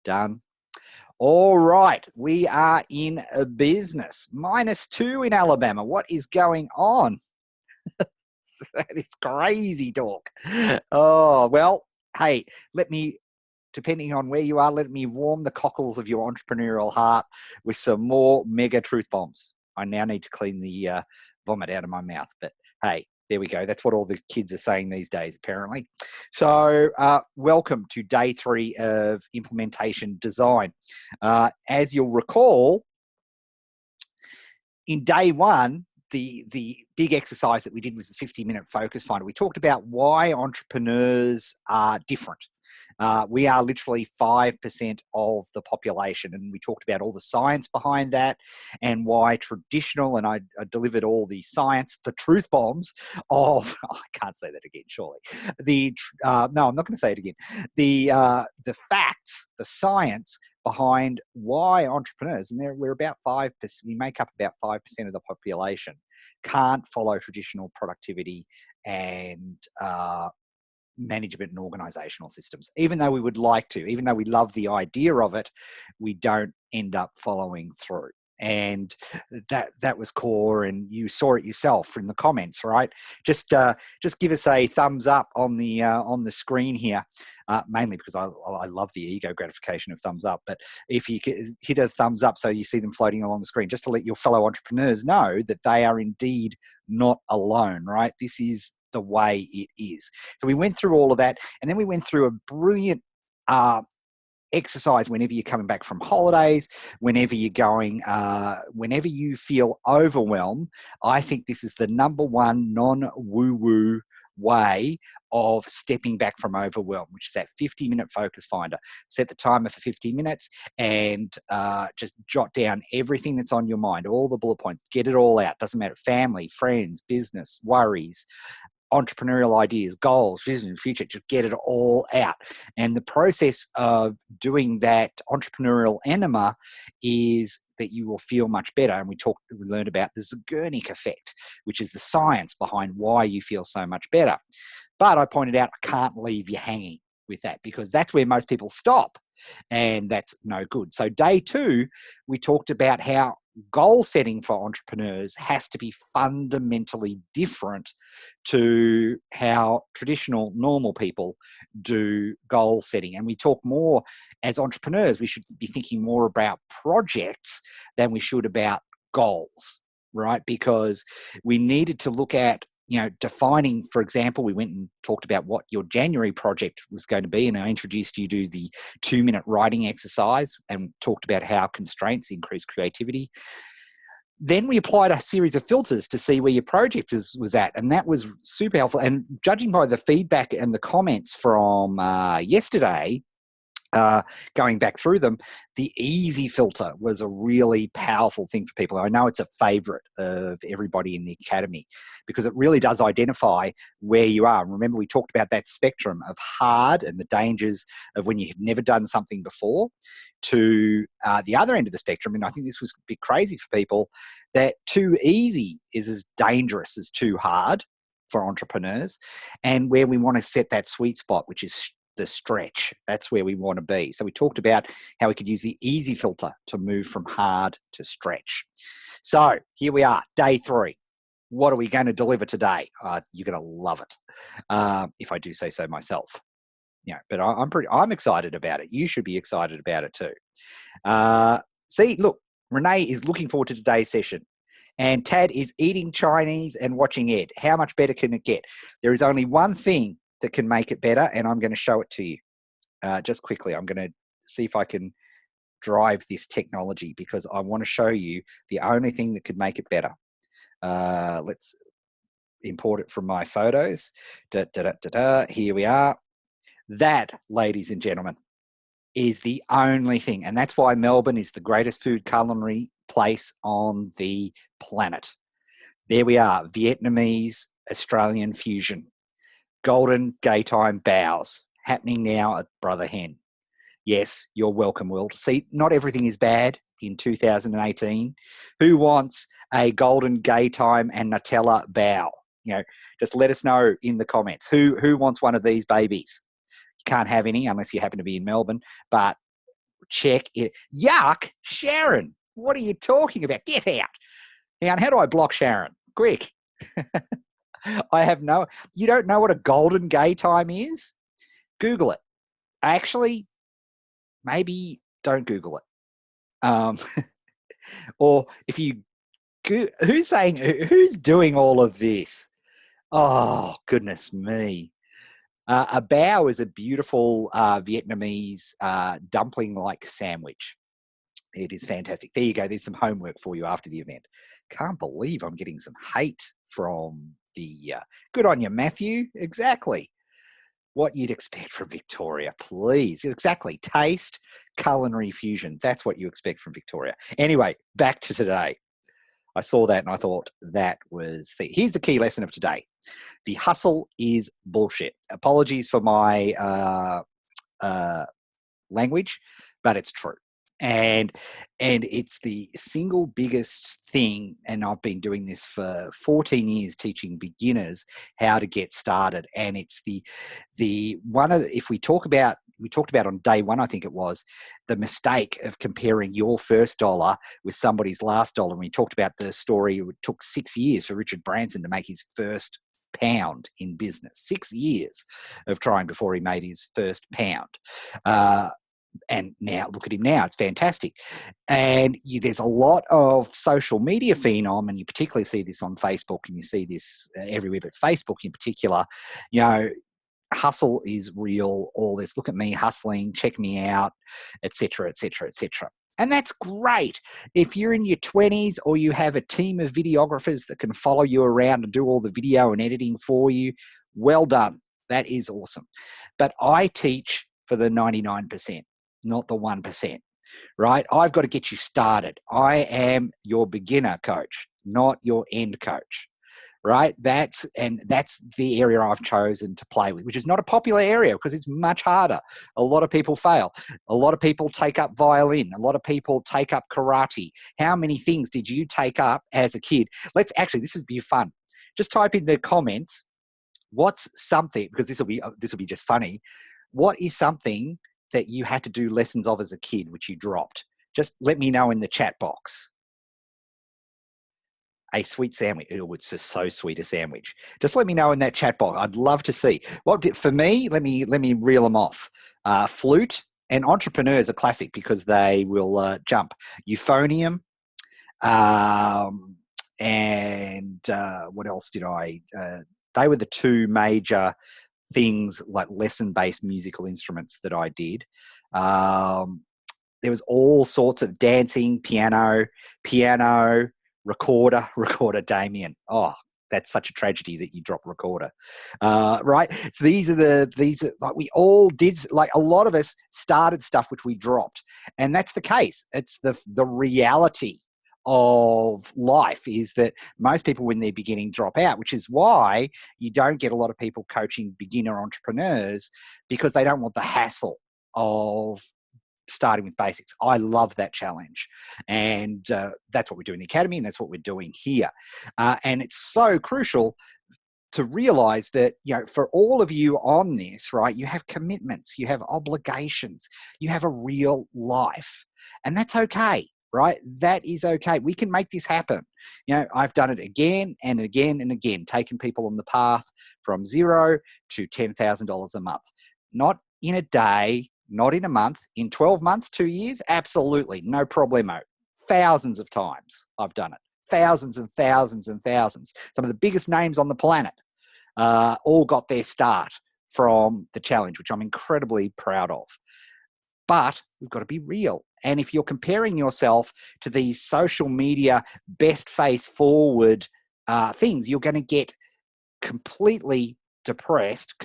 Done. All right, we are in a business. -2 in Alabama. What is going on? That is crazy talk. Oh, well, hey, depending on where you are, let me warm the cockles of your entrepreneurial heart with some more mega truth bombs. I now need to clean the vomit out of my mouth, but hey, there we go. That's what all the kids are saying these days, apparently. So welcome to day 3 of implementation design. As you'll recall, in day 1, the big exercise that we did was the 50-minute focus finder. We talked about why entrepreneurs are different. We are literally 5% of the population, and we talked about all the science behind that and why traditional, and I delivered all the science, the truth bombs of, I can't say that again, surely. No, I'm not going to say it again. The facts, the science behind why entrepreneurs, and we're about 5%, we make up about 5% of the population, can't follow traditional productivity and management and organizational systems. Even though we would like to, even though we love the idea of it, we don't end up following through. And that was core, and you saw it yourself in the comments, right? Just give us a thumbs up on the screen here, mainly because I love the ego gratification of thumbs up. But if you hit a thumbs up so you see them floating along the screen, just to let your fellow entrepreneurs know that they are indeed not alone, right? This is the way it is. So we went through all of that, and then we went through a brilliant exercise whenever you're coming back from holidays, whenever you're going, whenever you feel overwhelmed. I think this is the number one non-woo-woo way of stepping back from overwhelm, which is that 50-minute focus finder. Set the timer for 50 minutes and just jot down everything that's on your mind, all the bullet points, get it all out. Doesn't matter, family, friends, business, worries, entrepreneurial ideas, goals, vision, future, just get it all out. And the process of doing that entrepreneurial enema is that you will feel much better. And we learned about the Zeigarnik effect, which is the science behind why you feel so much better. But I pointed out, I can't leave you hanging with that, because that's where most people stop, and that's no good. So day 2, we talked about how goal setting for entrepreneurs has to be fundamentally different to how traditional normal people do goal setting. And we talk more, as entrepreneurs, we should be thinking more about projects than we should about goals, right? Because we needed to look at, defining, for example, we went and talked about what your January project was going to be, and I introduced you to the 2-minute writing exercise and talked about how constraints increase creativity. Then we applied a series of filters to see where your project was at, and that was super helpful. And judging by the feedback and the comments from yesterday, going back through them, the easy filter was a really powerful thing for people. I know it's a favorite of everybody in the academy because it really does identify where you are. Remember, we talked about that spectrum of hard and the dangers of when you've never done something before, to the other end of the spectrum. And I think this was a bit crazy for people, that too easy is as dangerous as too hard for entrepreneurs, and where we want to set that sweet spot, which is the stretch. That's where we want to be. So we talked about how we could use the easy filter to move from hard to stretch. So here we are, day 3. What are we going to deliver today? You're going to love it, if I do say so myself. But I'm excited about it. You should be excited about it too. See, look, Renee is looking forward to today's session. And Tad is eating Chinese and watching Ed. How much better can it get? There is only one thing that can make it better, and I'm going to show it to you. Just quickly, I'm going to see if I can drive this technology, because I want to show you the only thing that could make it better. Let's import it from my photos. Here we are. That, ladies and gentlemen, is the only thing. And that's why Melbourne is the greatest food culinary place on the planet. There we are, Vietnamese Australian fusion. Golden Gaytime bows happening now at Brother Hen. Yes, you're welcome, world. See, not everything is bad in 2018. Who wants a Golden Gaytime and Nutella bow? Just let us know in the comments. Who wants one of these babies? You can't have any unless you happen to be in Melbourne, but check it. Yuck, Sharon, what are you talking about? Get out. Now, how do I block Sharon? Quick. You don't know what a golden gay time is? Google it. Actually, maybe don't Google it. Or if you, who's doing all of this? Oh, goodness me. A bao is a beautiful Vietnamese dumpling-like sandwich. It is fantastic. There you go. There's some homework for you after the event. Can't believe I'm getting some hate from the... good on you, Matthew. Exactly. What you'd expect from Victoria, please. Exactly. Taste, culinary fusion. That's what you expect from Victoria. Anyway, back to today. I saw that and I thought that was... Here's the key lesson of today. The hustle is bullshit. Apologies for my language, but it's true. And it's the single biggest thing, and I've been doing this for 14 years, teaching beginners how to get started. And it's the one of, if we talked about on day one, I think it was, the mistake of comparing your first dollar with somebody's last dollar. And we talked about the story. It took 6 years for Richard Branson to make his first pound in business. 6 years of trying before he made his first pound. And now look at him now. It's fantastic. And there's a lot of social media phenom, and you particularly see this on Facebook, and you see this everywhere, but Facebook in particular, hustle is real. All this, look at me hustling, check me out, etc., etc., etc. And that's great. If you're in your 20s or you have a team of videographers that can follow you around and do all the video and editing for you, well done. That is awesome. But I teach for the 99%. Not the 1%, right? I've got to get you started. I am your beginner coach, not your end coach, right? That's the area I've chosen to play with, which is not a popular area because it's much harder. A lot of people fail. A lot of people take up violin. A lot of people take up karate. How many things did you take up as a kid? This would be fun. Just type in the comments, what's something, because this will be just funny. What is something that you had to do lessons of as a kid, which you dropped? Just let me know in the chat box. A sweet sandwich. Oh, it's just so sweet, a sandwich. Just let me know in that chat box. I'd love to see. For me, let me reel them off. Flute and Entrepreneur is a classic because they will jump. Euphonium. And what else did I... they were the two major things, like lesson-based musical instruments that I did. There was all sorts of dancing, piano, recorder, Damien. Oh, that's such a tragedy that you drop recorder. Right? So these are like we all did, like a lot of us started stuff which we dropped. And that's the case. It's the reality of life is that most people when they're beginning drop out, which is why you don't get a lot of people coaching beginner entrepreneurs, because they don't want the hassle of starting with basics. I love that challenge, and that's what we do in the academy, and that's what we're doing here. And it's so crucial to realize that, for all of you on this, right, you have commitments, you have obligations, you have a real life, and that's okay. Right? That is okay. We can make this happen. I've done it again and again and again, taken people on the path from $0 to $10,000 a month. Not in a day, not in a month, in 12 months, 2 years, absolutely, no problemo. Thousands of times I've done it. Thousands and thousands and thousands. Some of the biggest names on the planet all got their start from the challenge, which I'm incredibly proud of. But we've got to be real. And if you're comparing yourself to these social media best face forward things, you're going to get completely depressed,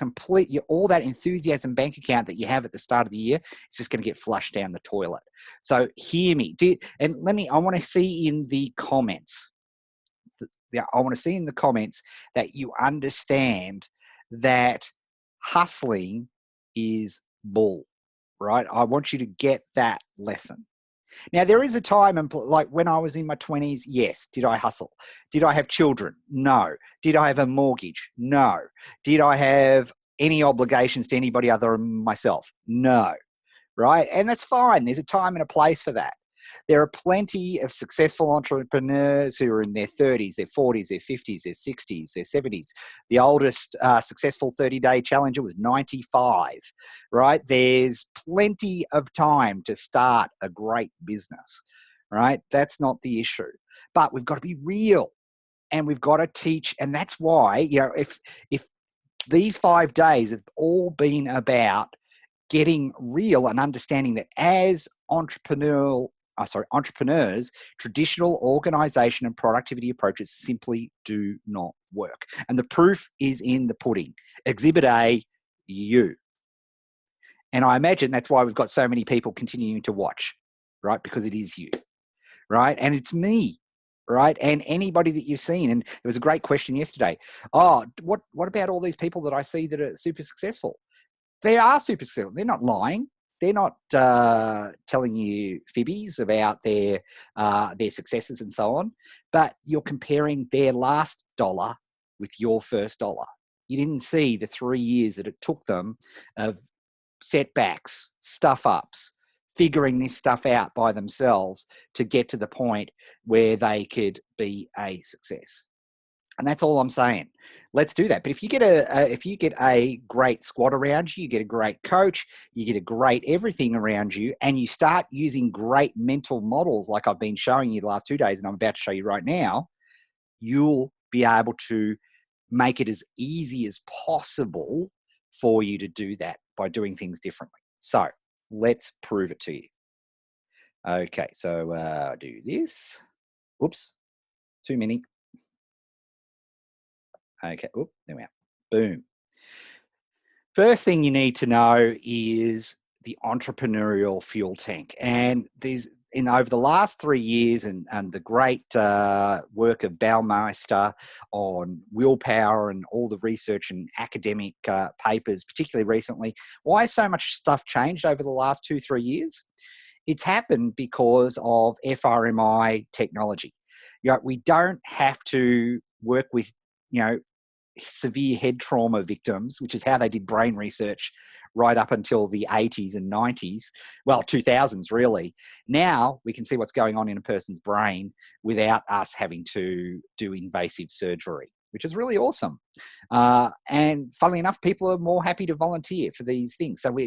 all that enthusiasm bank account that you have at the start of the year is just going to get flushed down the toilet. So hear me. I want to see in the comments, that you understand that hustling is bull. Right? I want you to get that lesson. Now, there is a time, like when I was in my 20s, yes. Did I hustle? Did I have children? No. Did I have a mortgage? No. Did I have any obligations to anybody other than myself? No. right? And that's fine. There's a time and a place for that. There are plenty of successful entrepreneurs who are in their 30s, their 40s, their 50s, their 60s, their 70s. The oldest successful 30-day challenger was 95, right? There's plenty of time to start a great business, right? That's not the issue. But we've got to be real, and we've got to teach. And that's why, if these 5 days have all been about getting real and understanding that as entrepreneurs, traditional organization and productivity approaches simply do not work. And the proof is in the pudding. Exhibit A, you. And I imagine that's why we've got so many people continuing to watch, right? Because it is you, right? And it's me, right? And anybody that you've seen. And there was a great question yesterday. Oh, what about all these people that I see that are super successful? They are super successful. They're not lying. They're not telling you fibbies about their successes and so on. But you're comparing their last dollar with your first dollar. You didn't see the 3 years that it took them of setbacks, stuff-ups, figuring this stuff out by themselves to get to the point where they could be a success. And that's all I'm saying. Let's do that. But if you get a great squad around you, you get a great coach, you get a great everything around you, and you start using great mental models like I've been showing you the last 2 days, and I'm about to show you right now, you'll be able to make it as easy as possible for you to do that by doing things differently. So let's prove it to you. Okay, so do this. Oops, too many. Okay, there we are. Boom. First thing you need to know is the entrepreneurial fuel tank. And there's over the last 3 years and the great work of Baumeister on willpower and all the research and academic papers, particularly recently, why has so much stuff changed over the last 2-3 years? It's happened because of FRMI technology. We don't have to work with, severe head trauma victims, which is how they did brain research right up until the 80s and 90s, well, 2000s really. Now we can see what's going on in a person's brain without us having to do invasive surgery, which is really awesome. And funnily enough, people are more happy to volunteer for these things. So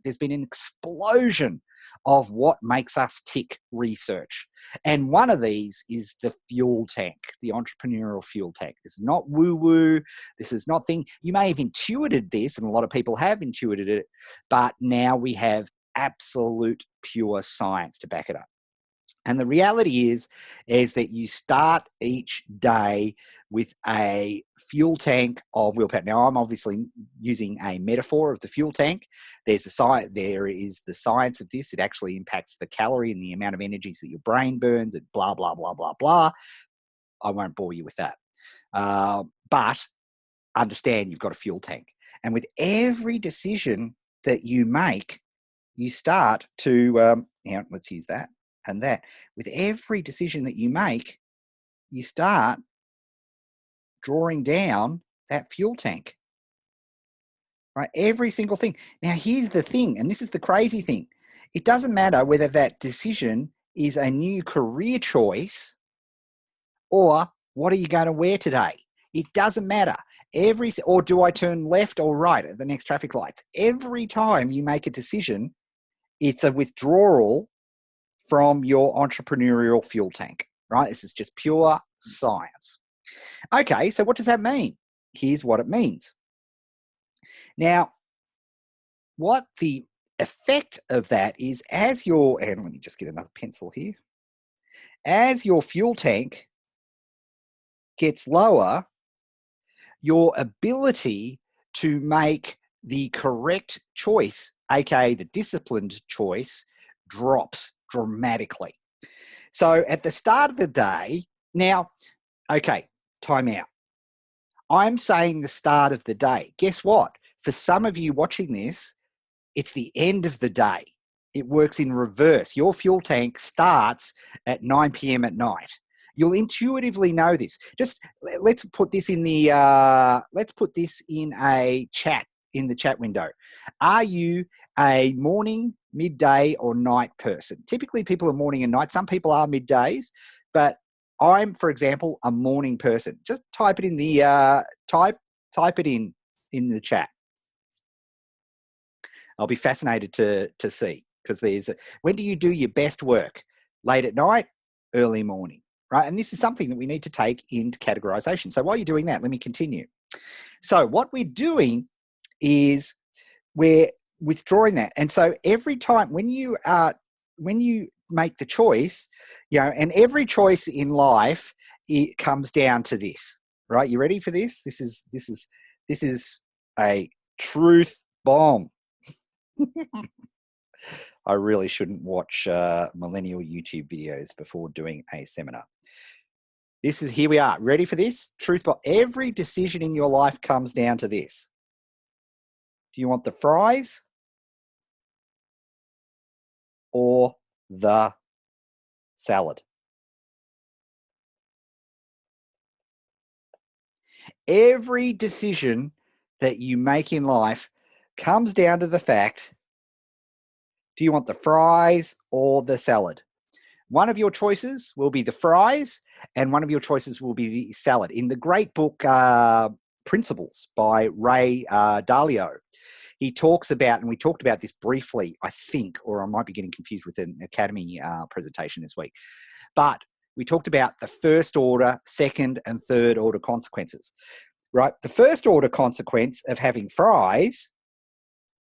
there's been an explosion of what makes us tick research. And one of these is the fuel tank, the entrepreneurial fuel tank. This is not woo-woo. This is not thing. You may have intuited this, and a lot of people have intuited it, but now we have absolute pure science to back it up. And the reality is that you start each day with a fuel tank of willpower. Now, I'm obviously using a metaphor of the fuel tank. There is the science of this. It actually impacts the calorie and the amount of energies that your brain burns and blah, blah, blah, blah, blah. I won't bore you with that. But understand you've got a fuel tank. And with every decision that you make, you start to, let's use that. And that with every decision that you make, you start drawing down that fuel tank, right? Every single thing. Now, here's the thing, and this is the crazy thing. It doesn't matter whether that decision is a new career choice or what are you going to wear today? It doesn't matter. Or do I turn left or right at the next traffic lights? Every time you make a decision, it's a withdrawal from your entrepreneurial fuel tank, right? This is just pure science. Okay, so what does that mean? Here's what it means. Now, what the effect of that is and let me just get another pencil here. As your fuel tank gets lower, your ability to make the correct choice, aka the disciplined choice, drops dramatically. So at the start of the day, now, okay, time out. I'm saying the start of the day. Guess what? For some of you watching this, it's the end of the day. It works in reverse. Your fuel tank starts at 9 p.m. at night. You'll intuitively know this. Just let's put this in a chat in the chat window. Are you a morning midday or night person. Typically, people are morning and night. Some people are middays, but I'm, for example, a morning person. Just type it in the type it in the chat. I'll be fascinated to see, because when do you do your best work? Late at night, early morning, right? And this is something that we need to take into categorization. So while you're doing that, let me continue. So what we're doing is we're withdrawing that. And so every time when you make the choice, and every choice in life, it comes down to this, right? You ready for this? This is a truth bomb. I really shouldn't watch millennial YouTube videos before doing a seminar. Here we are. Ready for this? Truth bomb. Every decision in your life comes down to this. Do you want the fries or the salad? Every decision that you make in life comes down to the fact, do you want the fries or the salad? One of your choices will be the fries, and one of your choices will be the salad. In the great book, Principles by Ray Dalio, he talks about, and we talked about this briefly, I think, or I might be getting confused with an Academy presentation this week, but we talked about the first order, second and third order consequences, right? The first order consequence of having fries,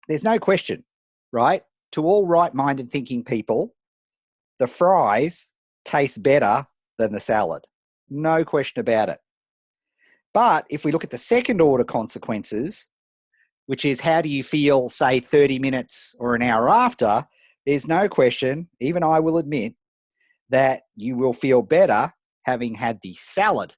there's no question, right? To all right-minded thinking people, the fries taste better than the salad. No question about it. But if we look at the second order consequences, which is how do you feel, say, 30 minutes or an hour after, there's no question, even I will admit, that you will feel better having had the salad,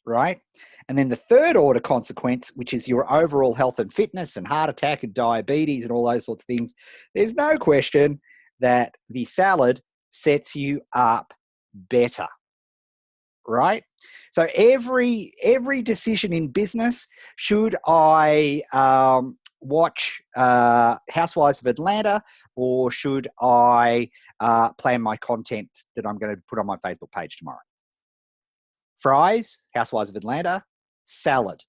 right? And then the third order consequence, which is your overall health and fitness and heart attack and diabetes and all those sorts of things, there's no question that the salad sets you up better, right? So every decision in business, should I watch Housewives of Atlanta, or should I plan my content that I'm going to put on my Facebook page tomorrow? Fries, Housewives of Atlanta, salad,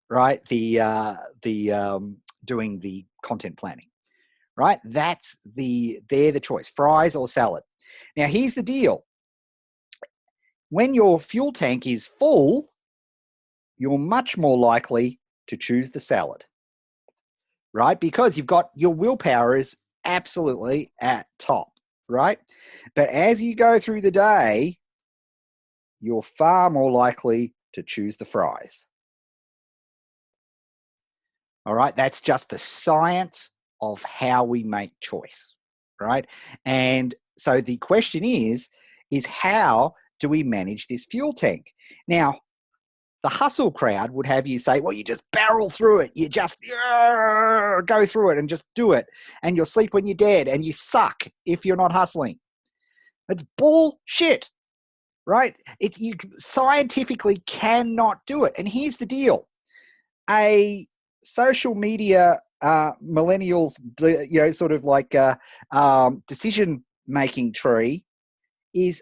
right? Doing the content planning, right? They're the choice, fries or salad. Now, here's the deal. When your fuel tank is full, you're much more likely to choose the salad, right? Because you've got your willpower is absolutely at top, right? But as you go through the day, you're far more likely to choose the fries. All right, that's just the science of how we make choice, right? And so the question is how do we manage this fuel tank? Now, the hustle crowd would have you say, well, you just barrel through it. You just go through it and just do it. And you'll sleep when you're dead, and you suck if you're not hustling. That's bullshit, right? You scientifically cannot do it. And here's the deal. A social media millennials, sort of like decision-making tree is,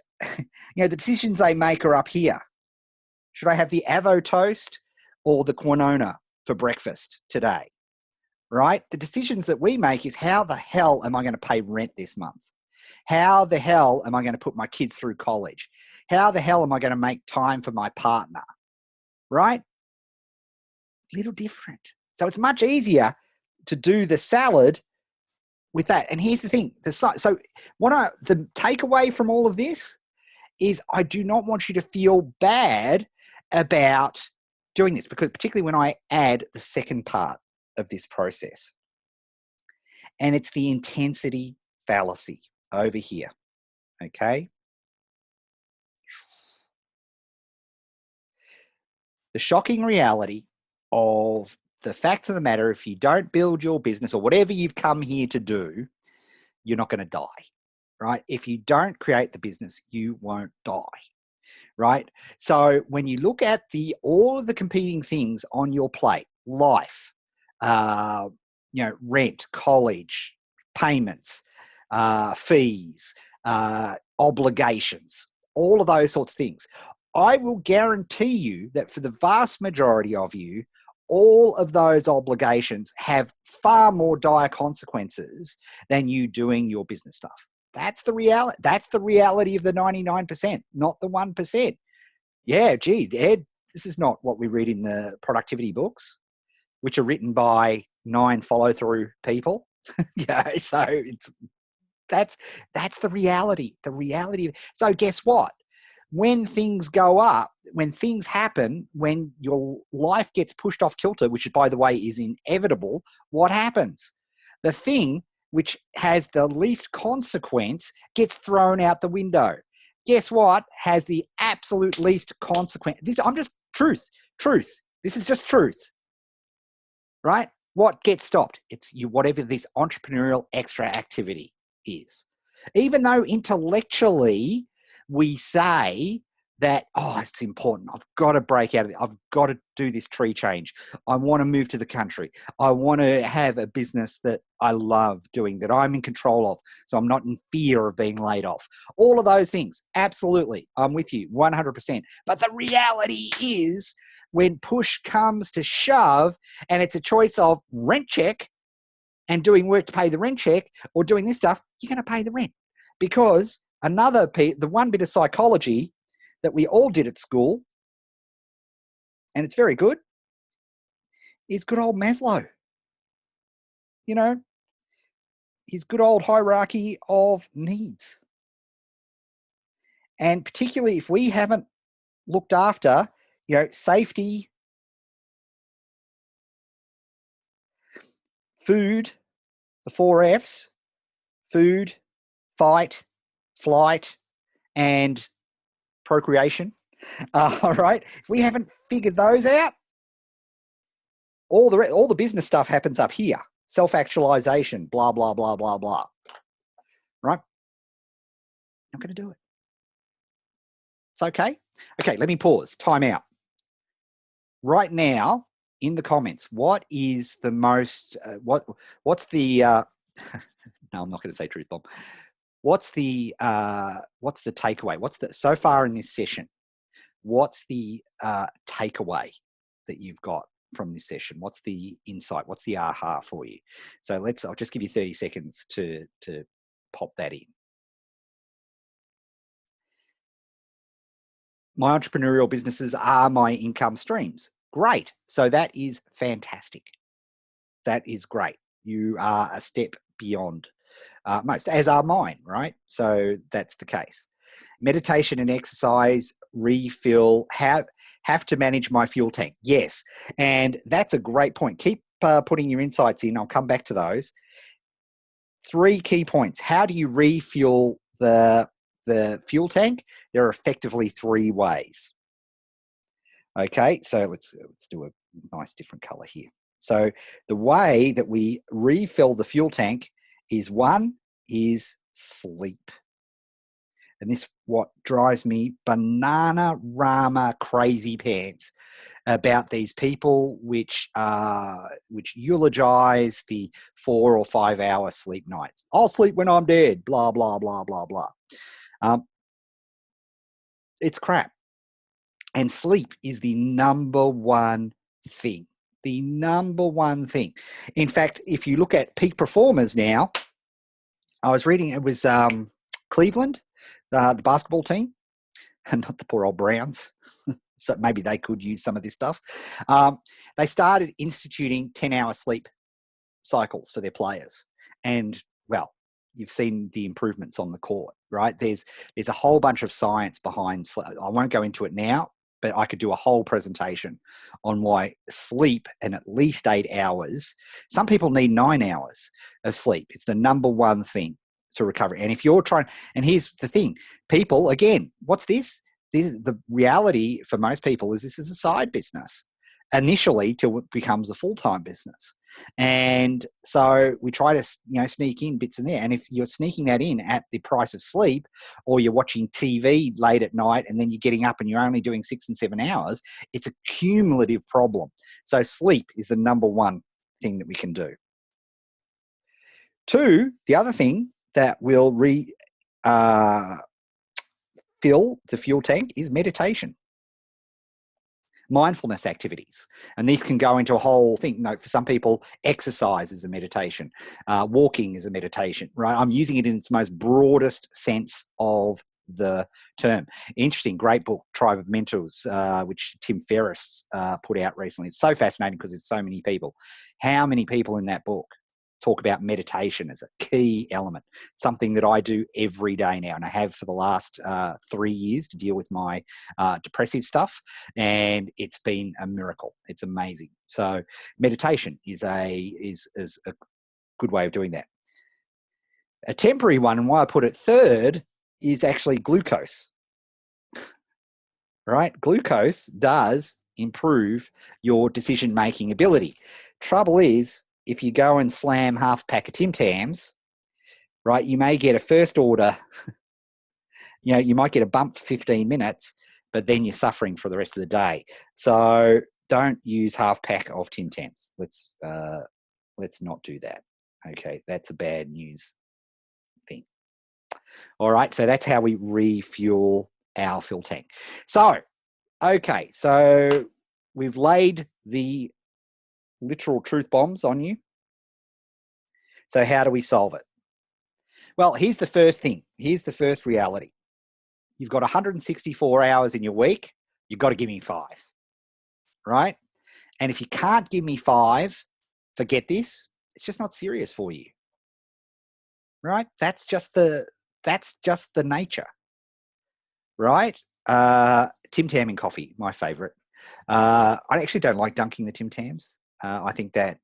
the decisions they make are up here. Should I have the avo toast or the quinona for breakfast today? Right? The decisions that we make is, how the hell am I going to pay rent this month? How the hell am I going to put my kids through college? How the hell am I going to make time for my partner? Right? Little different. So it's much easier to do the salad with that. And here's the thing. The takeaway from all of this is, I do not want you to feel bad about doing this, because particularly when I add the second part of this process, and it's the intensity fallacy over here. Okay. The shocking reality of the fact of the matter, if you don't build your business or whatever you've come here to do, you're not going to die, right? If you don't create the business, you won't die, right? So when you look at all of the competing things on your plate, life, rent, college, payments, fees, obligations, all of those sorts of things. I will guarantee you that for the vast majority of you, all of those obligations have far more dire consequences than you doing your business stuff. That's the reality. That's the reality of the 99%, not the 1%. Yeah, gee, Ed, this is not what we read in the productivity books, which are written by 9 follow-through people. Yeah, so that's the reality. The reality. So guess what? When things go up, when things happen, when your life gets pushed off kilter, which by the way is inevitable, what happens? The thing which has the least consequence gets thrown out the window. Guess what has the absolute least consequence? I'm just truth. This is just truth, right? What gets stopped? It's you, whatever this entrepreneurial extra activity is. Even though intellectually we say that, oh, it's important. I've got to break out of it. I've got to do this tree change. I want to move to the country. I want to have a business that I love doing, that I'm in control of, so I'm not in fear of being laid off. All of those things, absolutely. I'm with you 100%. But the reality is when push comes to shove and it's a choice of rent check and doing work to pay the rent check or doing this stuff, you're going to pay the rent. Because the one bit of psychology that we all did at school, and it's very good, is good old Maslow. You know, his good old hierarchy of needs. And particularly if we haven't looked after, safety, food, the 4 Fs, food, fight, flight, and procreation. All right. If we haven't figured those out, all the business stuff happens up here. Self-actualization, blah, blah, blah, blah, blah. Right? I'm going to do it. It's okay. Okay, let me pause. Time out. Right now, in the comments, what is the most, what's the, no, I'm not going to say truth bomb. What's the takeaway? So far in this session, what's the takeaway that you've got from this session? What's the insight? What's the aha for you? So I'll just give you 30 seconds to pop that in. My entrepreneurial businesses are my income streams. Great. So that is fantastic. That is great. You are a step beyond most, as are mine, right? So that's the case. Meditation and exercise, refill, have to manage my fuel tank. Yes. And that's a great point. Keep putting your insights in. I'll come back to those. 3 key points. How do you refuel the fuel tank? There are effectively 3 ways. Okay, so let's do a nice different color here. So the way that we refill the fuel tank is, 1 is sleep. And this what drives me banana rama crazy pants about these people which eulogize the 4 or 5 hour sleep nights. I'll sleep when I'm dead, blah, blah, blah, blah, blah. It's crap. And sleep is the number one thing. The number one thing. In fact, if you look at peak performers now, I was reading, it was Cleveland, the basketball team, and not the poor old Browns. So maybe they could use some of this stuff. They started instituting 10-hour sleep cycles for their players. And, well, you've seen the improvements on the court, right? There's a whole bunch of science behind sleep. I won't go into it now, but I could do a whole presentation on why sleep and at least 8 hours. Some people need 9 hours of sleep. It's the number one thing to recovery. And if you're trying, and here's the thing, people, again, what's this? The reality for most people is this is a side business initially till it becomes a full-time business. And so we try to, sneak in bits in there. And if you're sneaking that in at the price of sleep, or you're watching TV late at night and then you're getting up and you're only doing 6 and 7 hours, it's a cumulative problem. So sleep is the number one thing that we can do. Two, the other thing that will fill the fuel tank is meditation, mindfulness activities. And these can go into a whole thing. For some people, exercise is a meditation. Walking is a meditation, right? I'm using it in its most broadest sense of the term. Interesting, great book, Tribe of Mentors, which Tim Ferriss put out recently. It's so fascinating because there's so many people. How many people in that book talk about meditation as a key element, something that I do every day now, and I have for the last 3 years to deal with my depressive stuff, and it's been a miracle. It's amazing. So meditation is a good way of doing that. A temporary one, and why I put it third, is actually glucose. Right? Glucose does improve your decision-making ability. Trouble is, if you go and slam half a pack of Tim Tams, right, you may get a first order, you might get a bump for 15 minutes, but then you're suffering for the rest of the day. So don't use half pack of Tim Tams. Let's not do that. Okay, that's a bad news thing. All right, so that's how we refuel our fuel tank. So, okay, so we've laid the literal truth bombs on you. So how do we solve it? Well, here's the first thing. Here's the first reality. You've got 164 hours in your week. You've got to give me 5, right? And if you can't give me 5, forget this. It's just not serious for you, right? That's just the nature, right? Tim Tam in coffee, my favorite. I actually don't like dunking the Tim Tams. I think that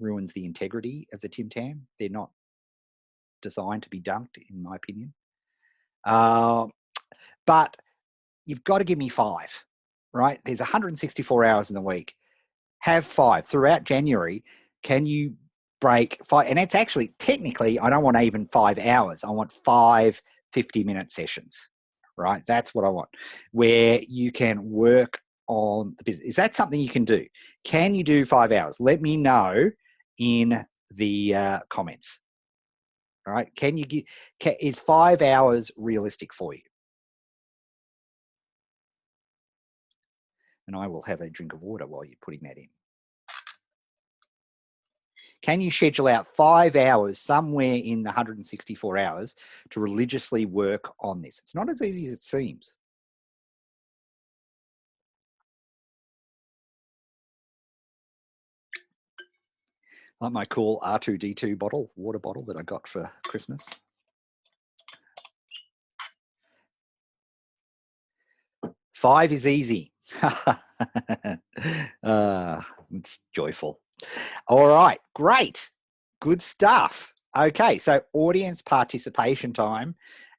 ruins the integrity of the Tim Tam. They're not designed to be dunked, in my opinion. But you've got to give me 5, right? There's 164 hours in the week. Have 5 throughout January. Can you break 5? And it's actually, technically, I don't want even 5 hours. I want 5 50-minute sessions, right? That's what I want, where you can work on the business. Is that something you can do? Can you do 5 hours? Let me know in the comments. All right. Is 5 hours realistic for you? And I will have a drink of water while you're putting that in. Can you schedule out 5 hours somewhere in the 164 hours to religiously work on this? It's not as easy as it seems. Like my cool R2D2 water bottle that I got for Christmas. Five is easy. It's joyful. All right, great. Good stuff. Okay, so audience participation time.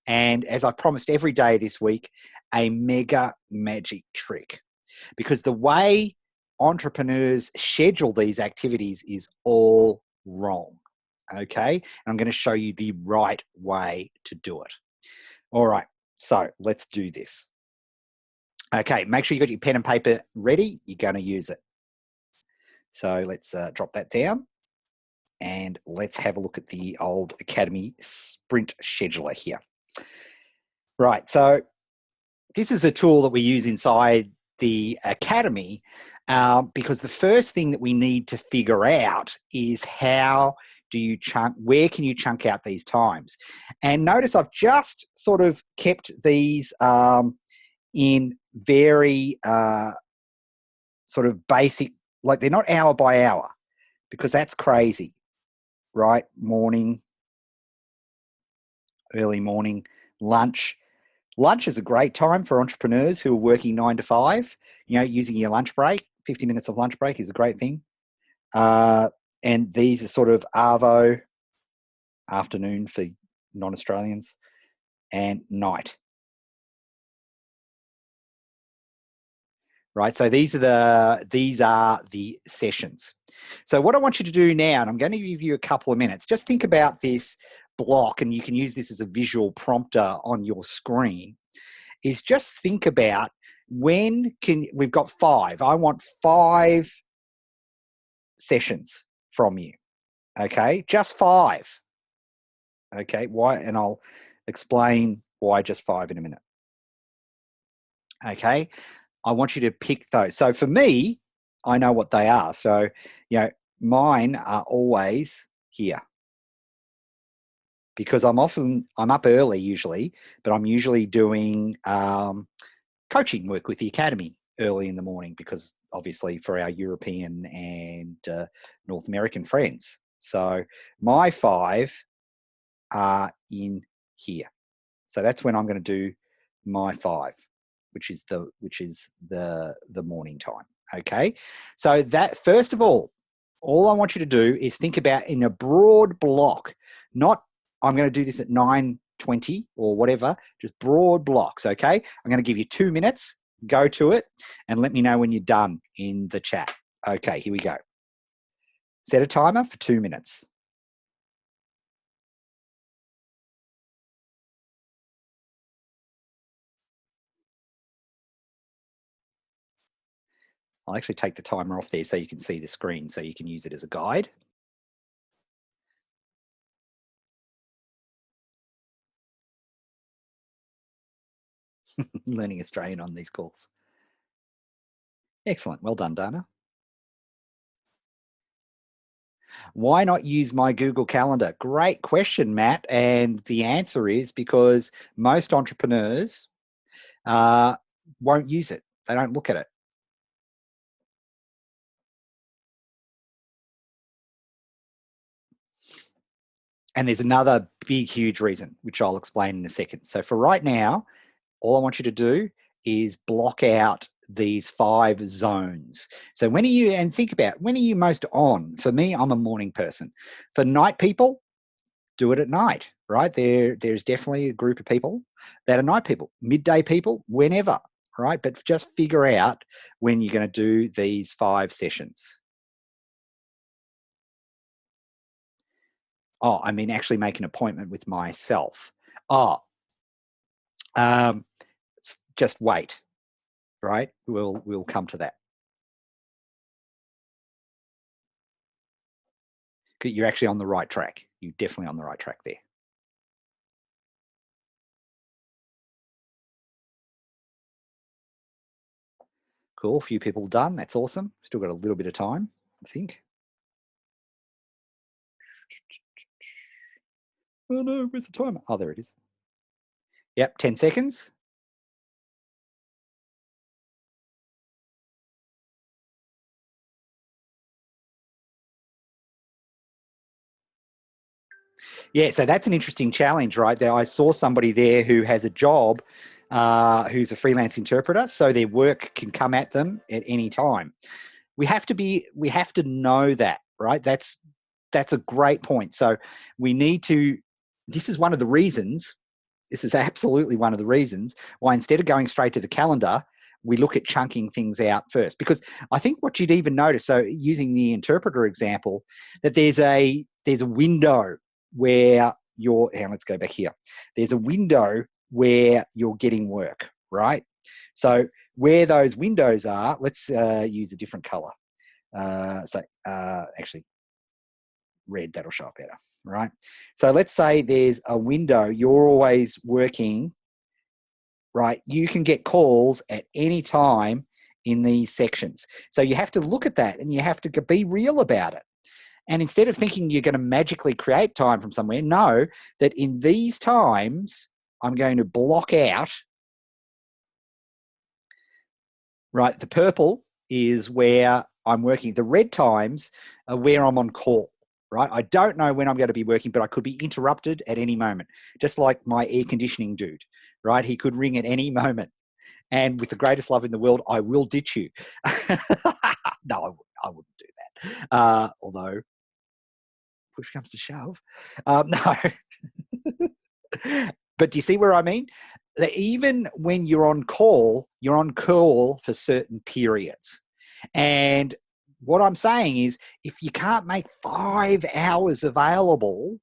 And as I've promised every day this week, a mega magic trick. Because the way entrepreneurs schedule these activities is all wrong. Okay, and I'm going to show you the right way to do it. All right, so let's do this. Okay, make sure you got your pen and paper ready. You're going to use it. So let's drop that down and let's have a look at the old Academy Sprint Scheduler here. Right, so this is a tool that we use inside the Academy because the first thing that we need to figure out is where can you chunk out these times? And notice I've just sort of kept these in very sort of basic, like they're not hour by hour because that's crazy, right? Morning, early morning, lunch. Lunch is a great time for entrepreneurs who are working 9 to 5, using your lunch break. 50 minutes of lunch break is a great thing. And these are sort of arvo, afternoon for non-Australians, and night. Right, so these are the sessions. So what I want you to do now, and I'm going to give you a couple of minutes, just think about this block, and you can use this as a visual prompter on your screen, is just think about we've got 5. I want 5 sessions from you. Okay, just 5. Okay, why? And I'll explain why just 5 in a minute. Okay, I want you to pick those. So for me, I know what they are. So, mine are always here because I'm up early usually, but I'm usually doing coaching work with the academy early in the morning because obviously for our European and North American friends. So my 5 are in here. So that's when I'm going to do my 5, which is the morning time. Okay. So that first of all I want you to do is think about in a broad block, not I'm going to do this at 9:20 or whatever, just broad blocks. Okay. I'm going to give you 2 minutes, go to it and let me know when you're done in the chat. Okay, here we go. Set a timer for 2 minutes. I'll actually take the timer off there so you can see the screen so you can use it as a guide. Learning Australian on these calls. Excellent. Well done, Dana. Why not use my Google Calendar? Great question, Matt. And the answer is because most entrepreneurs won't use it. They don't look at it. And there's another big, huge reason, which I'll explain in a second. So for right now, all I want you to do is block out these 5 zones. So and think about, when are you most on? For me, I'm a morning person. For night people, do it at night, right? There's definitely a group of people that are night people, midday people, whenever, right? But just figure out when you're going to do these 5 sessions. Oh, I mean, actually make an appointment with myself. Oh, just wait, right? We'll come to that. You're actually on the right track. You're definitely on the right track there. Cool. A few people done. That's awesome. Still got a little bit of time, I think. Oh no, where's the timer? Oh, there it is. Yep, 10 seconds. Yeah, so that's an interesting challenge, right? There, I saw somebody there who has a job, who's a freelance interpreter, so their work can come at them at any time. We have to know that, right? That's a great point. So we need to. This is one of the reasons. This is absolutely one of the reasons why instead of going straight to the calendar, we look at chunking things out first. Because I think what you'd even notice, so using the interpreter example, that there's a window where let's go back here. There's a window where you're getting work, right? So where those windows are, let's use a different color. Actually, red, that'll show up better, right? So let's say there's a window, you're always working, right? You can get calls at any time in these sections. So you have to look at that and you have to be real about it. And instead of thinking you're going to magically create time from somewhere, know that in these times, I'm going to block out, right? The purple is where I'm working. The red times are where I'm on call, right? I don't know when I'm going to be working, but I could be interrupted at any moment, just like my air conditioning dude, right? He could ring at any moment. And with the greatest love in the world, I will ditch you. No, I wouldn't do that. Although, push comes to shove. No. But do you see where I mean? That even when you're on call for certain periods. And what I'm saying is, if you can't make 5 hours available,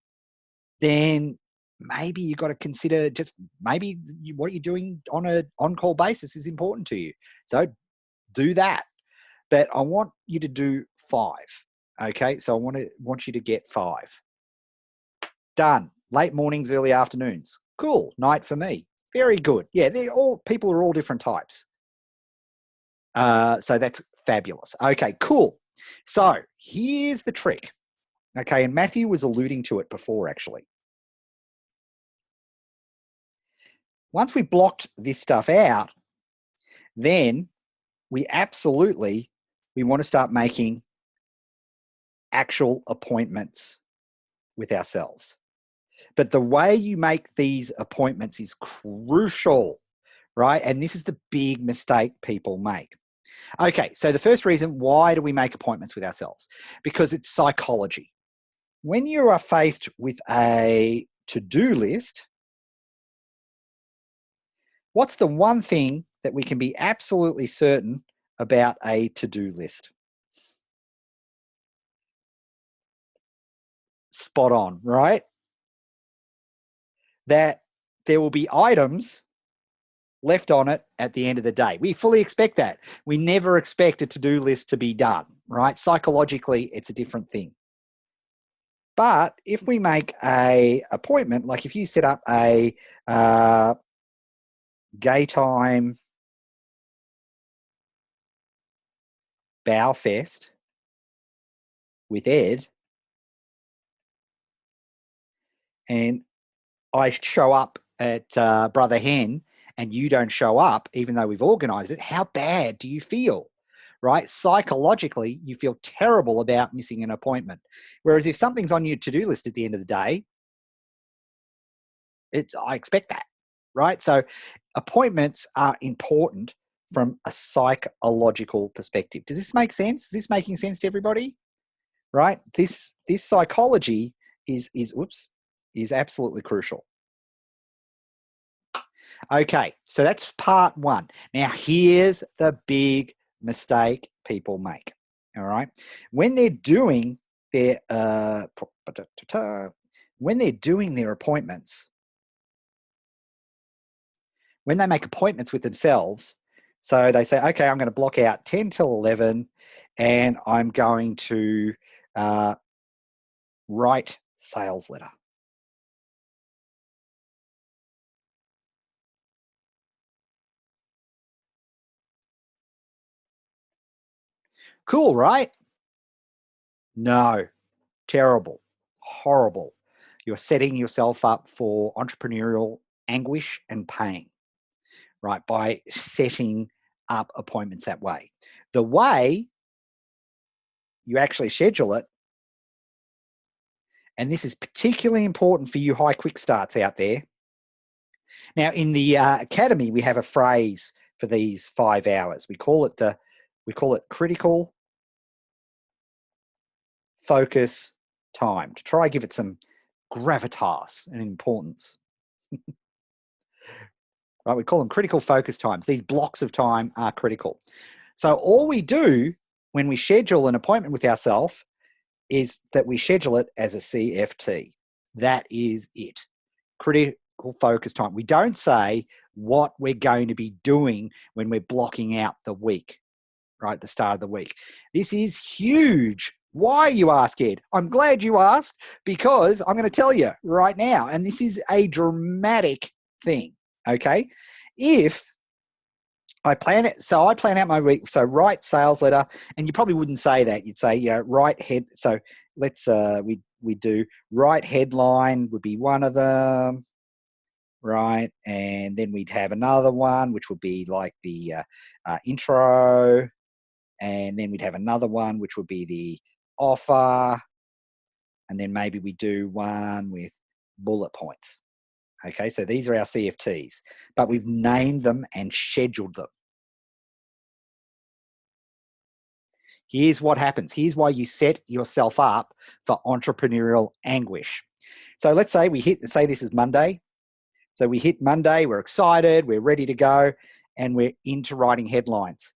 then maybe you've got to consider just maybe what you're doing on a on-call basis is important to you. So do that. But I want you to do 5. Okay, so I want you to get 5. Done. Late mornings, early afternoons. Cool. Night for me. Very good. Yeah, people are all different types. So that's fabulous. Okay, cool. So here's the trick. Okay, and Matthew was alluding to it before, actually. Once we blocked this stuff out, then we want to start making actual appointments with ourselves. But the way you make these appointments is crucial, right? And this is the big mistake people make. Okay, so the first reason, why do we make appointments with ourselves? Because it's psychology. When you are faced with a to-do list, what's the one thing that we can be absolutely certain about a to-do list? Spot on, right? That there will be items left on it at the end of the day. We fully expect that. We never expect a to-do list to be done, right? Psychologically, it's a different thing. But if we make a appointment, like if you set up a gay time bow fest with Ed, and I show up at Brother Hen and you don't show up, even though we've organized it, how bad do you feel? Right? Psychologically, you feel terrible about missing an appointment. Whereas if something's on your to-do list at the end of the day, I expect that, right? So appointments are important from a psychological perspective. Does this make sense? Is this making sense to everybody? Right? This psychology is absolutely crucial. Okay, so that's part 1. Now here's the big mistake people make. All right, when they're doing their appointments, when they make appointments with themselves, so they say, okay, I'm going to block out 10 till 11, and I'm going to write sales letter. Cool, right? No, terrible, horrible. You're setting yourself up for entrepreneurial anguish and pain, right? By setting up appointments that way. The way you actually schedule it, and this is particularly important for you high quick starts out there. Now, in the academy, we have a phrase for these 5 hours. We call it critical focus time, to try and give it some gravitas and importance. Right? We call them critical focus times. These blocks of time are critical. So all we do when we schedule an appointment with ourselves is that we schedule it as a CFT. That is it. Critical focus time. We don't say what we're going to be doing when we're blocking out the week, right? The start of the week. This is huge. Why, you ask, Ed? I'm glad you asked, because I'm going to tell you right now, and this is a dramatic thing, okay? If I plan it, so I plan out my week, so write sales letter, and you probably wouldn't say that. You'd say, write head, so let's, we do write headline would be one of them, right? And then we'd have another one, which would be like the intro, and then we'd have another one, which would be the offer, and then maybe we do one with bullet points. Okay, so these are our CFTs, but we've named them and scheduled them. Here's what happens. Here's why you set yourself up for entrepreneurial anguish. So let's say say this is Monday. So we hit Monday, we're excited, we're ready to go, and we're into writing headlines.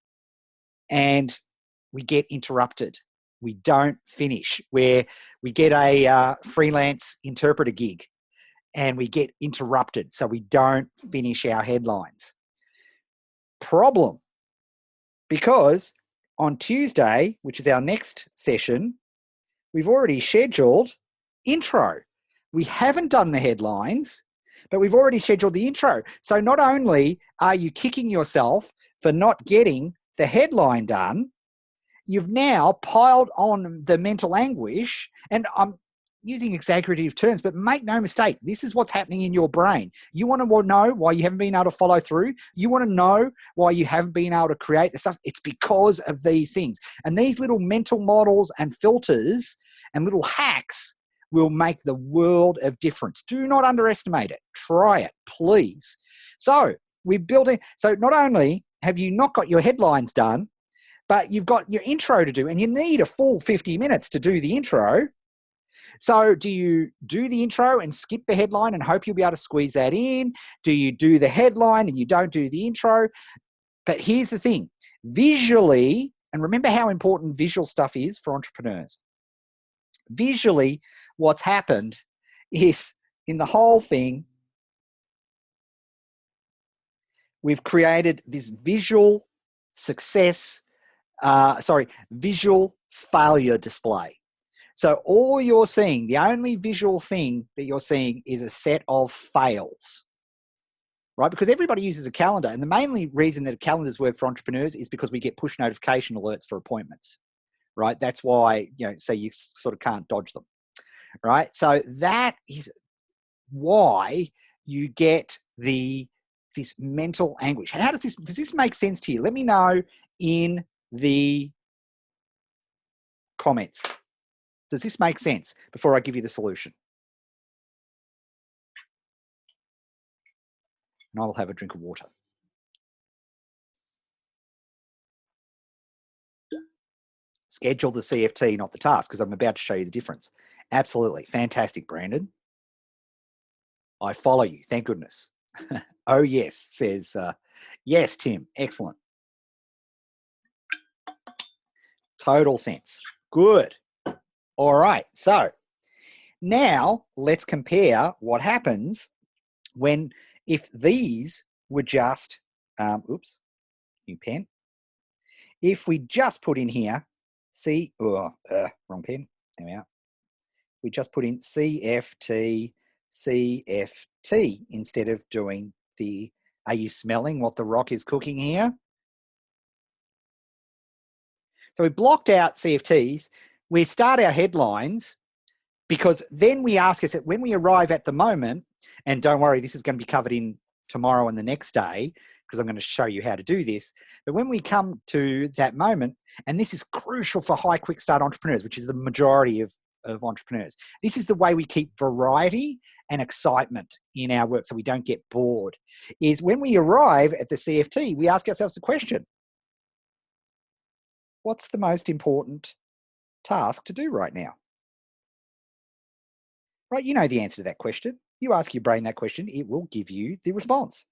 And we get interrupted. We don't finish. We get a freelance interpreter gig and we get interrupted. So we don't finish our headlines. Problem. Because on Tuesday, which is our next session, we've already scheduled intro. We haven't done the headlines, but we've already scheduled the intro. So not only are you kicking yourself for not getting the headline done, you've now piled on the mental anguish. And I'm using exaggerative terms, but make no mistake, this is what's happening in your brain. You want to know why you haven't been able to follow through. You want to know why you haven't been able to create the stuff. It's because of these things. And these little mental models and filters and little hacks will make the world of difference. Do not underestimate it. Try it, please. So we've built it. So not only have you not got your headlines done, but you've got your intro to do, and you need a full 50 minutes to do the intro. So do you do the intro and skip the headline and hope you'll be able to squeeze that in? Do you do the headline and you don't do the intro? But here's the thing, visually, and remember how important visual stuff is for entrepreneurs. Visually, what's happened is in the whole thing, we've created this visual success, visual failure display. So all you're seeing, the only visual thing that you're seeing is a set of fails, right? Because everybody uses a calendar. And the mainly reason that calendars work for entrepreneurs is because we get push notification alerts for appointments, right? That's why, so you sort of can't dodge them, right? So that is why you get this mental anguish. How does this make sense to you? Let me know in the comments. Does this make sense before I give you the solution? And I will have a drink of water. Schedule the CFT, not the task, because I'm about to show you the difference. Absolutely. Fantastic, Brandon. I follow you. Thank goodness. Oh, yes, says, yes, Tim. Excellent. Total sense. Good. All right. So now let's compare what happens if these were just, new pen. If we just put in here, wrong pen, there we are. We just put in CFT, CFT instead of doing are you smelling what the rock is cooking here? So we blocked out CFTs. We start our headlines because then we ask us that when we arrive at the moment, and don't worry, this is going to be covered in tomorrow and the next day, because I'm going to show you how to do this. But when we come to that moment, and this is crucial for high quick start entrepreneurs, which is the majority of entrepreneurs, this is the way we keep variety and excitement in our work so we don't get bored, is when we arrive at the CFT, we ask ourselves the question, what's the most important task to do right now? Right, you know the answer to that question. You ask your brain that question, it will give you the response.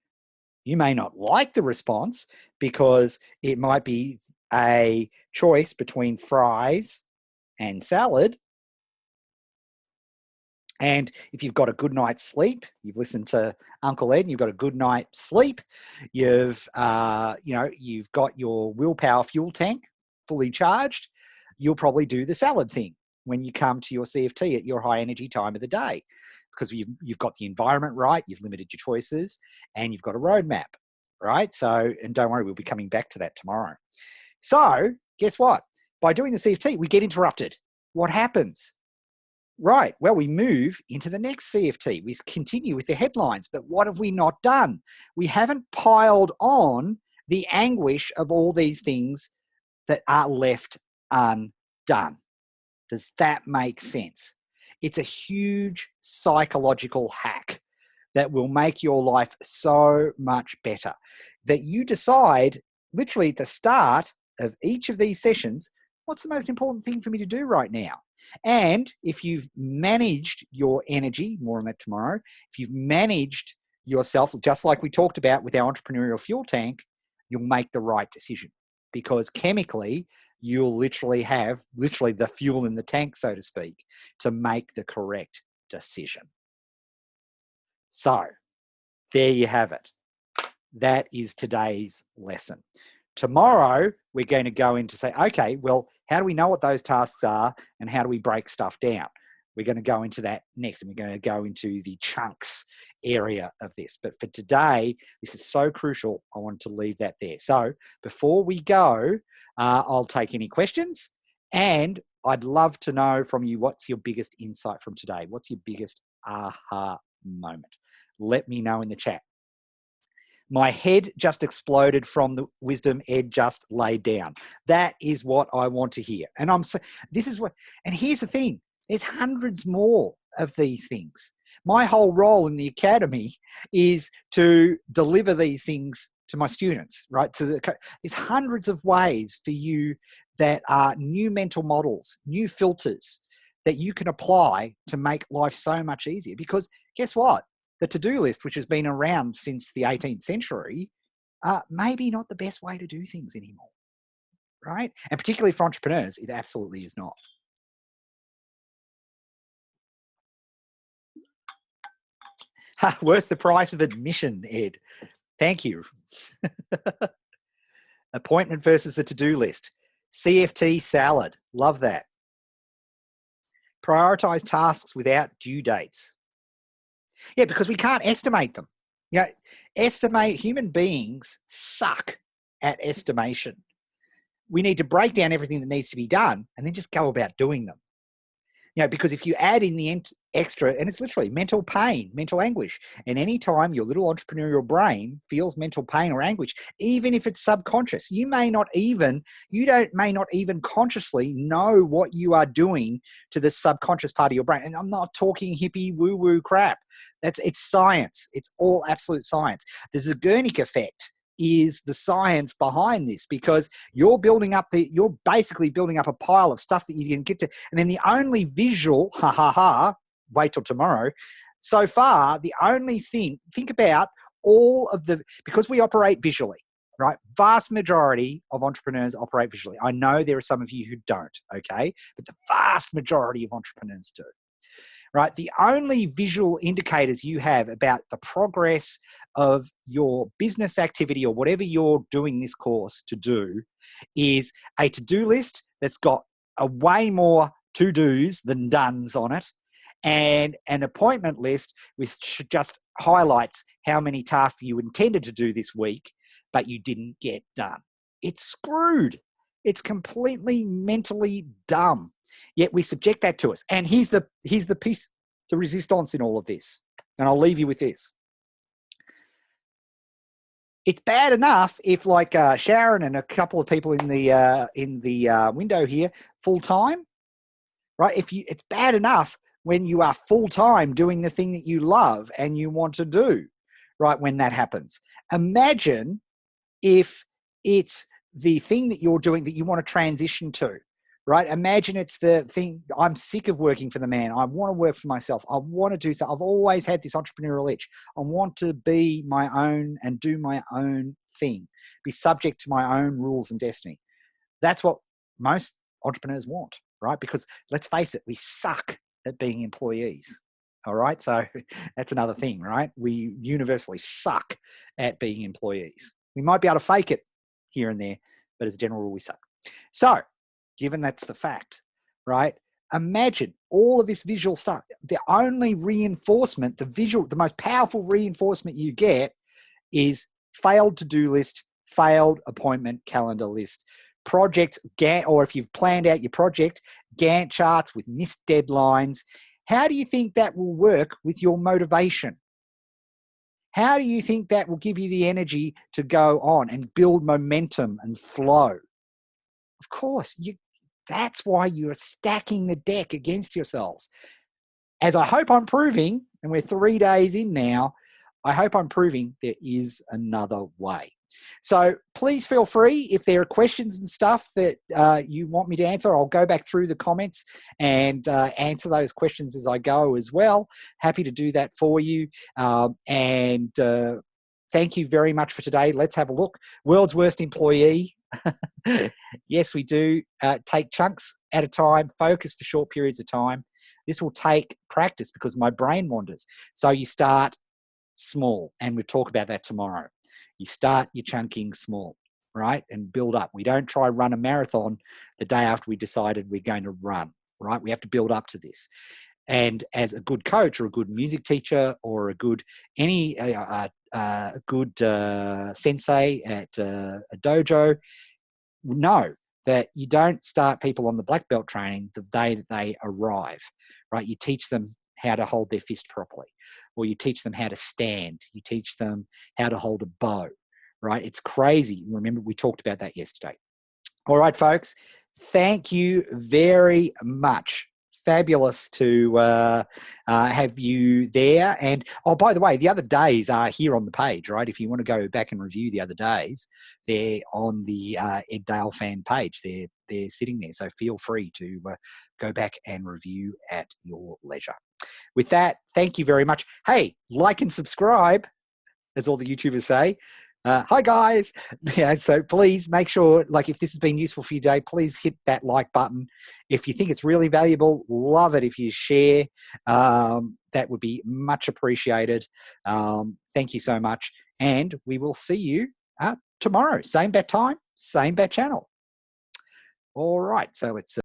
You may not like the response because it might be a choice between fries and salad. And if you've got a good night's sleep, you've listened to Uncle Ed and you've got a good night's sleep, you've got your willpower fuel tank fully charged, you'll probably do the salad thing when you come to your CFT at your high energy time of the day, because you've got the environment right, you've limited your choices, and you've got a roadmap, right? So, and don't worry, we'll be coming back to that tomorrow. So guess what? By doing the CFT, we get interrupted. What happens? Right, well, we move into the next CFT. We continue with the headlines, but what have we not done? We haven't piled on the anguish of all these things that are left undone. Does that make sense? It's a huge psychological hack that will make your life so much better, that you decide literally at the start of each of these sessions, what's the most important thing for me to do right now? And if you've managed your energy, more on that tomorrow, if you've managed yourself, just like we talked about with our entrepreneurial fuel tank, you'll make the right decision, because chemically, you'll literally have the fuel in the tank, so to speak, to make the correct decision. So there you have it. That is today's lesson. Tomorrow, we're going to go into say, okay, well, How do we know what those tasks are, and how do we break stuff down? We're going to go into that next, and we're going to go into the chunks area of this. But for today, this is so crucial. I wanted to leave that there. So before we go, I'll take any questions, and I'd love to know from you, what's your biggest insight from today? What's your biggest aha moment? Let me know in the chat. My head just exploded from the wisdom Ed just laid down. That is what I want to hear. And and here's the thing, there's hundreds more of these things. My whole role in the academy is to deliver these things to my students, right? There's hundreds of ways for you that are new mental models, new filters that you can apply to make life so much easier. Because guess what? The to-do list, which has been around since the 18th century, maybe not the best way to do things anymore, right? And particularly for entrepreneurs, it absolutely is not. Worth the price of admission, Ed. Thank you. Appointment versus the to-do list. CFT salad. Love that. Prioritize tasks without due dates. Yeah, because we can't estimate them. Human beings suck at estimation. We need to break down everything that needs to be done and then just go about doing them. Because if you add in the extra, and it's literally mental pain, mental anguish, and any time your little entrepreneurial brain feels mental pain or anguish, even if it's subconscious, you may not even consciously know what you are doing to the subconscious part of your brain. And I'm not talking hippie woo-woo crap. It's science. It's all absolute science. The Zeigarnik effect is the science behind this, because you're basically building up a pile of stuff that you can get to, and then the only visual, wait till tomorrow. So far, the only thing, think about because we operate visually, right? Vast majority of entrepreneurs operate visually. I know there are some of you who don't, okay? But the vast majority of entrepreneurs do. Right? The only visual indicators you have about the progress of your business activity or whatever you're doing this course to do is a to-do list that's got a way more to-dos than dones on it, and an appointment list which just highlights how many tasks you intended to do this week, but you didn't get done. It's screwed. It's completely mentally dumb. Yet we subject that to us. And here's the piece, the resistance in all of this. And I'll leave you with this. It's bad enough if, like Sharon and a couple of people in the window here, full time, right? It's bad enough when you are full time doing the thing that you love and you want to do, right? When that happens, imagine if it's the thing that you're doing that you want to transition to. Right? Imagine it's the thing, I'm sick of working for the man. I want to work for myself. I want to do something. I've always had this entrepreneurial itch. I want to be my own and do my own thing, be subject to my own rules and destiny. That's what most entrepreneurs want, right? Because let's face it, we suck at being employees. All right. So that's another thing, right? We universally suck at being employees. We might be able to fake it here and there, but as a general rule, we suck. So, given that's the fact, right? Imagine all of this visual stuff. The only reinforcement, the most powerful reinforcement you get is failed to-do list, failed appointment calendar list, project Gantt, or if you've planned out your project, Gantt charts with missed deadlines. How do you think that will work with your motivation? How do you think that will give you the energy to go on and build momentum and flow? Of course, that's why you're stacking the deck against yourselves. As I hope I'm proving, and we're 3 days in now, I hope I'm proving there is another way. So please feel free, if there are questions and stuff that you want me to answer, I'll go back through the comments and answer those questions as I go as well. Happy to do that for you. Thank you very much for today. Let's have a look. World's worst employee. Yes, we do. Take chunks at a time, focus for short periods of time. This will take practice because my brain wanders. So you start small, and we'll talk about that tomorrow. You start your chunking small. right? And build up. We don't try run a marathon the day after we decided we're going to run, right? We have to build up to this. And as a good coach or a good music teacher or a good sensei at a dojo, know that you don't start people on the black belt training the day that they arrive, right? You teach them how to hold their fist properly, or you teach them how to stand. You teach them how to hold a bow, right? It's crazy. Remember, we talked about that yesterday. All right, folks, thank you very much. Fabulous to have you there. And, oh, by the way, the other days are here on the page, right? If you want to go back and review the other days, they're on the Ed Dale fan page. They're sitting there. So feel free to go back and review at your leisure. With that, thank you very much. Hey, like and subscribe, as all the YouTubers say. Hi guys. Yeah, so please make sure, like, if this has been useful for you today, please hit that like button. If you think it's really valuable, love it if you share. That would be much appreciated. Thank you so much. And we will see you tomorrow. Same bat time, same bat channel. All right. So let's